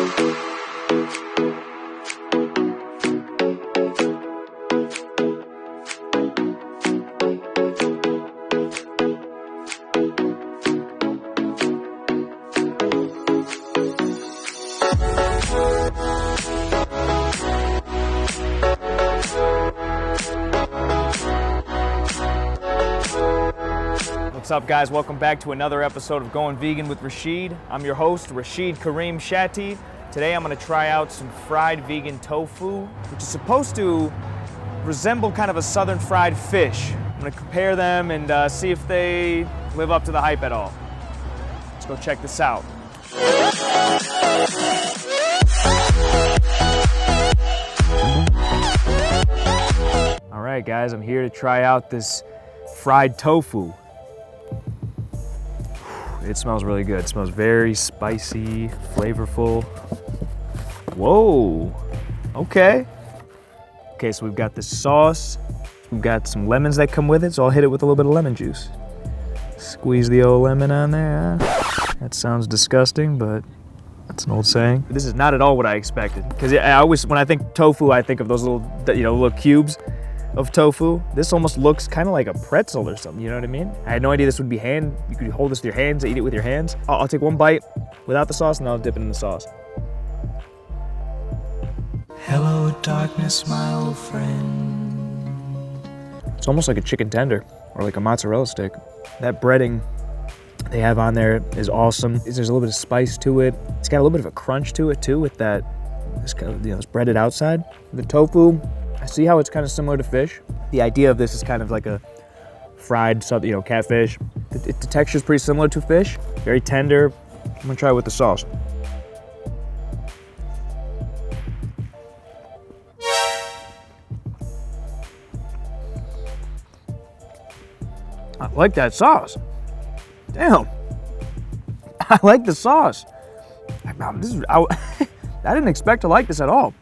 What's up, guys? Welcome back to another episode of Going Vegan with Rachid. I'm your host, Rachid Kareem Shatti. Today I'm going to try out some fried vegan tofu, which is supposed to resemble kind of a southern fried fish. I'm going to compare them and see if they live up to the hype at all. Let's go check this out. All right, guys, I'm here to try out this fried tofu. It smells really good. It smells very spicy, flavorful. Whoa, okay. Okay, so we've got this sauce. We've got some lemons that come with it, so I'll hit it with a little bit of lemon juice. Squeeze the old lemon on there. That sounds disgusting, but that's an old saying. This is not at all what I expected, because I always, when I think tofu, I think of those little, little cubes of tofu. This almost looks kind of like a pretzel or something, you know what I mean? I had no idea this would be you could hold this with your hands, eat it with your hands. I'll take one bite without the sauce and I'll dip it in the sauce. Hello darkness, my old friend. It's almost like a chicken tender or like a mozzarella stick. That breading they have on there is awesome. There's a little bit of spice to it. It's got a little bit of a crunch to it too with that, this kind of, this breaded outside. The tofu, I see how it's kind of similar to fish. The idea of this is kind of like a fried, catfish. The texture is pretty similar to fish, very tender. I'm gonna try it with the sauce. I like that sauce. Damn, I like the sauce. I didn't expect to like this at all.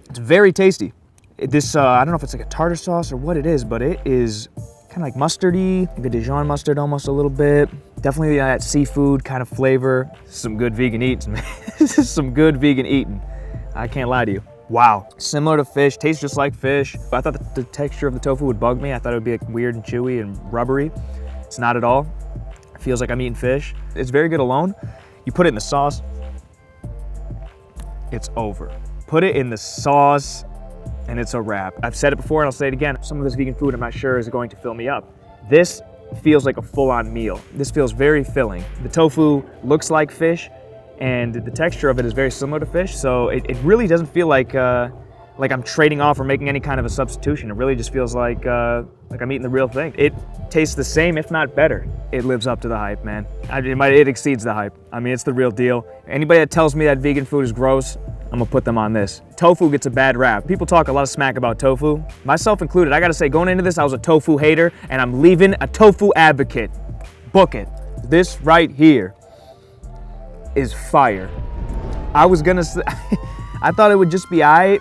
It's very tasty. This, I don't know if it's like a tartar sauce or what it is, but it is kind of like mustardy, like a Dijon mustard almost a little bit. Definitely that seafood kind of flavor. Some good vegan eating, man. This is some good vegan eating. I can't lie to you. Wow. Similar to fish, tastes just like fish. I thought the texture of the tofu would bug me. I thought it would be like weird and chewy and rubbery. It's not at all. It feels like I'm eating fish. It's very good alone. You put it in the sauce, it's over. Put it in the sauce, and it's a wrap. I've said it before and I'll say it again. Some of this vegan food I'm not sure is going to fill me up. This feels like a full-on meal. This feels very filling. The tofu looks like fish and the texture of it is very similar to fish, so it really doesn't feel like I'm trading off or making any kind of a substitution. It really just feels like I'm eating the real thing. It tastes the same, if not better. It lives up to the hype, man. It exceeds the hype. I mean, it's the real deal. Anybody that tells me that vegan food is gross, I'm gonna put them on this. Tofu gets a bad rap. People talk a lot of smack about tofu, myself included. I gotta say, going into this, I was a tofu hater, and I'm leaving a tofu advocate. Book it. This right here is fire. I was gonna say, I thought it would just be aight.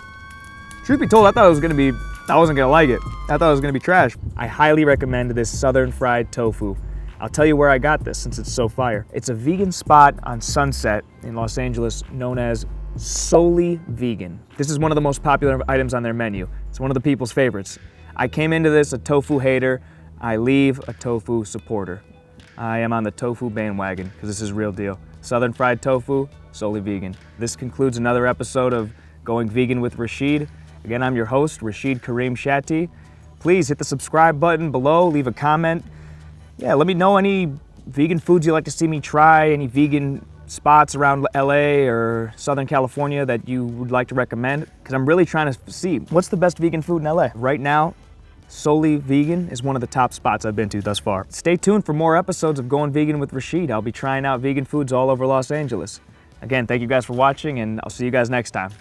Truth be told, I wasn't gonna like it. I thought it was gonna be trash. I highly recommend this southern fried tofu. I'll tell you where I got this since it's so fire. It's a vegan spot on Sunset in Los Angeles known as Souley Vegan. This is one of the most popular items on their menu. It's one of the people's favorites. I came into this a tofu hater. I leave a tofu supporter. I am on the tofu bandwagon because this is real deal. Southern fried tofu, Souley Vegan. This concludes another episode of Going Vegan with Rachid. Again, I'm your host, Rachid Kareem Shatti. Please hit the subscribe button below, leave a comment. Yeah, let me know any vegan foods you'd like to see me try, any vegan spots around LA or Southern California that you would like to recommend, because I'm really trying to see what's the best vegan food in LA. Right now, Souley Vegan is one of the top spots I've been to thus far. Stay tuned for more episodes of Going Vegan with Rachid. I'll be trying out vegan foods all over Los Angeles. Again, thank you guys for watching, and I'll see you guys next time.